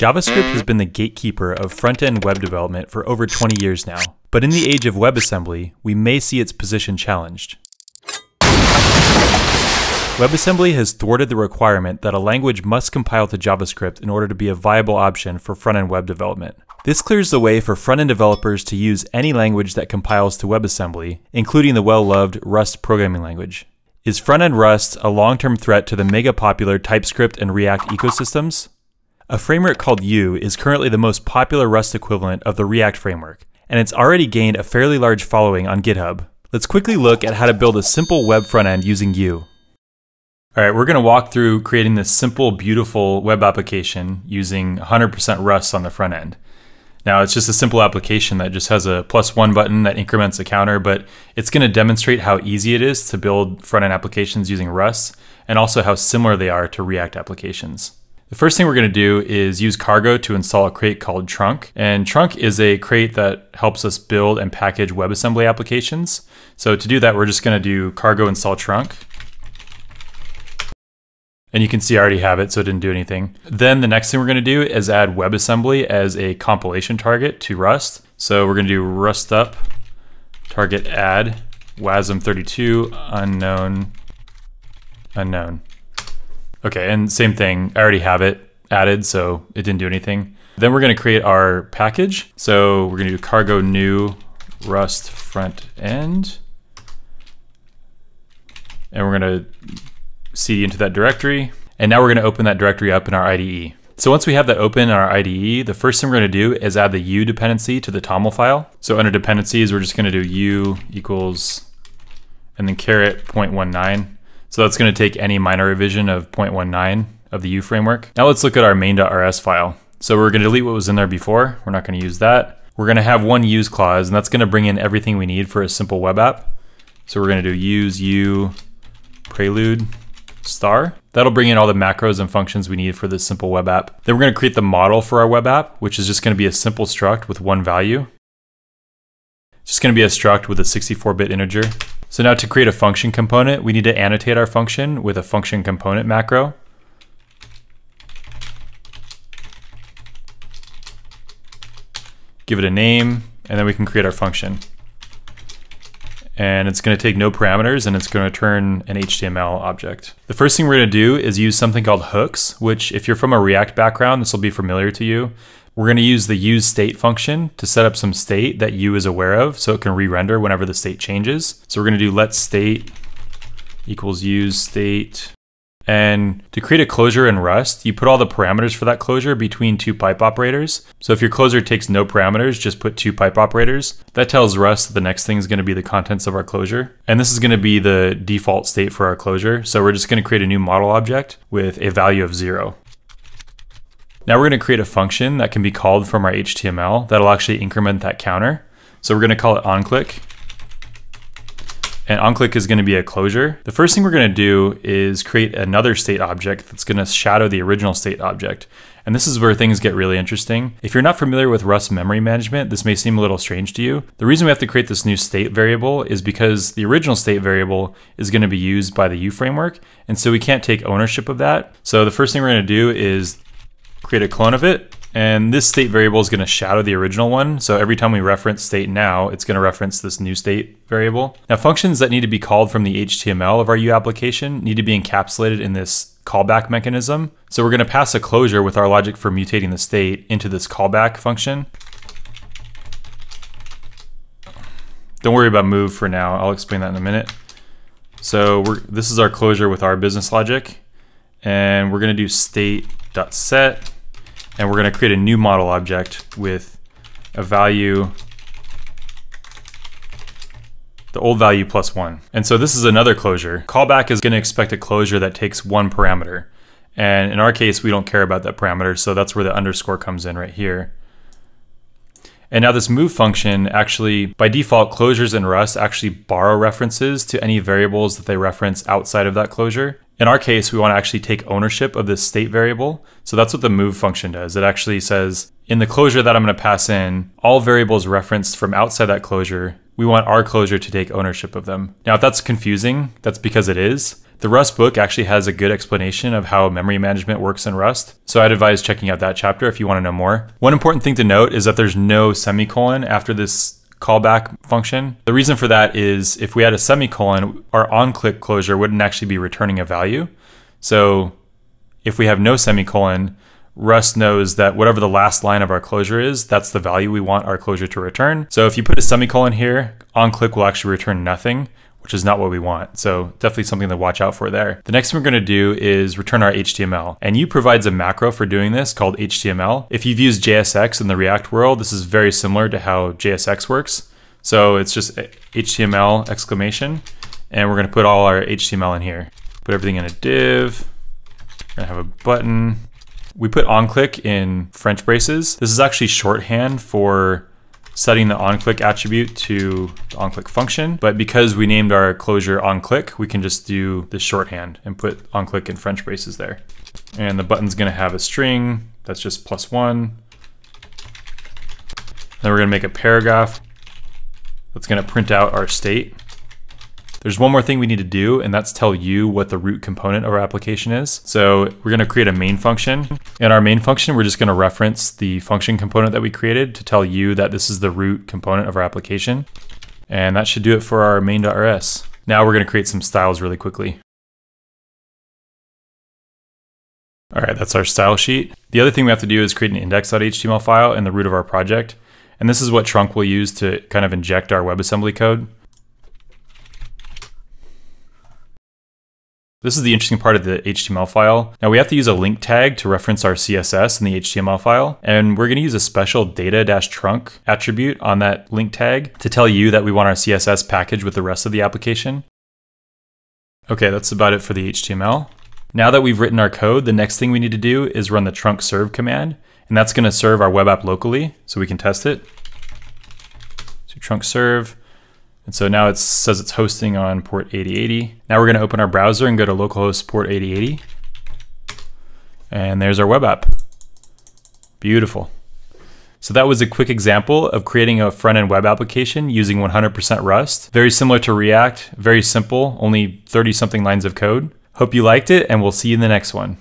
JavaScript has been the gatekeeper of front-end web development for over 20 years now, but in the age of WebAssembly, we may see its position challenged. WebAssembly has thwarted the requirement that a language must compile to JavaScript in order to be a viable option for front-end web development. This clears the way for front-end developers to use any language that compiles to WebAssembly, including the well-loved Rust programming language. Is front-end Rust a long-term threat to the mega-popular TypeScript and React ecosystems? A framework called Vue is currently the most popular Rust equivalent of the React framework, and it's already gained a fairly large following on GitHub. Let's quickly look at how to build a simple web front-end using Vue. Alright, we're going to walk through creating this simple, beautiful web application using 100% Rust on the front end. Now, it's just a simple application that just has a +1 button that increments a counter, but it's going to demonstrate how easy it is to build front-end applications using Rust, and also how similar they are to React applications. The first thing we're going to do is use Cargo to install a crate called Trunk. And Trunk is a crate that helps us build and package WebAssembly applications. So to do that, we're just going to do Cargo install Trunk. And you can see I already have it, so it didn't do anything. Then the next thing we're going to do is add WebAssembly as a compilation target to Rust. So we're going to do rust up target add wasm32 unknown. Okay, and same thing, I already have it added, so it didn't do anything. Then we're going to create our package. So we're going to do cargo new rust front end. And we're going to cd into that directory. And now we're going to open that directory up in our IDE. So once we have that open in our IDE, the first thing we're going to do is add the U dependency to the toml file. So under dependencies, we're just going to do U equals, and then caret 0.19. So that's going to take any minor revision of 0.19 of the U framework. Now let's look at our main.rs file. So we're going to delete what was in there before. We're not going to use that. We're going to have one use clause, and that's going to bring in everything we need for a simple web app. So we're going to do use U prelude star. That'll bring in all the macros and functions we need for this simple web app. Then we're going to create the model for our web app, which is just going to be a simple struct with one value. It's just going to be a struct with a 64-bit integer. So now to create a function component, we need to annotate our function with a function component macro. Give it a name, and then we can create our function. And it's going to take no parameters, and it's going to return an HTML object. The first thing we're going to do is use something called hooks, which if you're from a React background, this will be familiar to you. We're going to use the useState function to set up some state that U is aware of, so it can re-render whenever the state changes. So we're going to do letState equals useState. And to create a closure in Rust, you put all the parameters for that closure between two pipe operators. So if your closure takes no parameters, just put two pipe operators. That tells Rust that the next thing is going to be the contents of our closure. And this is going to be the default state for our closure. So we're just going to create a new model object with a value of 0. Now we're going to create a function that can be called from our HTML that'll actually increment that counter. So we're going to call it onClick. And onClick is going to be a closure. The first thing we're going to do is create another state object that's going to shadow the original state object. And this is where things get really interesting. If you're not familiar with Rust memory management, this may seem a little strange to you. The reason we have to create this new state variable is because the original state variable is going to be used by the U framework. And so we can't take ownership of that. So the first thing we're going to do is create a clone of it, and this state variable is going to shadow the original one. So every time we reference state now, it's going to reference this new state variable. Now functions that need to be called from the HTML of our U application need to be encapsulated in this callback mechanism. So we're going to pass a closure with our logic for mutating the state into this callback function. Don't worry about move for now. I'll explain that in a minute. So this is our closure with our business logic, and we're going to do state.set. And we're going to create a new model object with a value, the old value +1. And so this is another closure. Callback is going to expect a closure that takes one parameter. And in our case, we don't care about that parameter, so that's where the underscore comes in right here. And now this move function actually, by default, closures in Rust actually borrow references to any variables that they reference outside of that closure. In our case, we want to actually take ownership of this state variable. So that's what the move function does. It actually says, in the closure that I'm going to pass in, all variables referenced from outside that closure, we want our closure to take ownership of them. Now, if that's confusing, that's because it is. The Rust book actually has a good explanation of how memory management works in Rust, so I'd advise checking out that chapter if you want to know more. One important thing to note is that there's no semicolon after this callback function. The reason for that is if we had a semicolon, our onClick closure wouldn't actually be returning a value. So if we have no semicolon, Rust knows that whatever the last line of our closure is, that's the value we want our closure to return. So if you put a semicolon here, onClick will actually return nothing, which is not what we want. So definitely something to watch out for there. The next thing we're gonna do is return our HTML. And U provides a macro for doing this called HTML. If you've used JSX in the React world, this is very similar to how JSX works. So it's just HTML exclamation, and we're gonna put all our HTML in here. Put everything in a div, we're gonna have a button. We put onClick in French braces. This is actually shorthand for setting the onClick attribute to the onClick function, but because we named our closure onClick, we can just do this shorthand and put onClick in French braces there. And the button's gonna have a string that's just +1. Then we're gonna make a paragraph that's gonna print out our state. There's one more thing we need to do, and that's tell U what the root component of our application is. So we're gonna create a main function. In our main function, we're just gonna reference the function component that we created to tell U that this is the root component of our application. And that should do it for our main.rs. Now we're gonna create some styles really quickly. All right, that's our style sheet. The other thing we have to do is create an index.html file in the root of our project. And this is what trunk will use to kind of inject our WebAssembly code. This is the interesting part of the HTML file. Now we have to use a link tag to reference our CSS in the HTML file, and we're gonna use a special data-trunk attribute on that link tag to tell you that we want our CSS package with the rest of the application. Okay, that's about it for the HTML. Now that we've written our code, the next thing we need to do is run the trunk serve command, and that's gonna serve our web app locally so we can test it. So trunk serve. And so now it says it's hosting on port 8080. Now we're gonna open our browser and go to localhost port 8080. And there's our web app. Beautiful. So that was a quick example of creating a front-end web application using 100% Rust. Very similar to React, very simple, only 30-something lines of code. Hope you liked it, and we'll see you in the next one.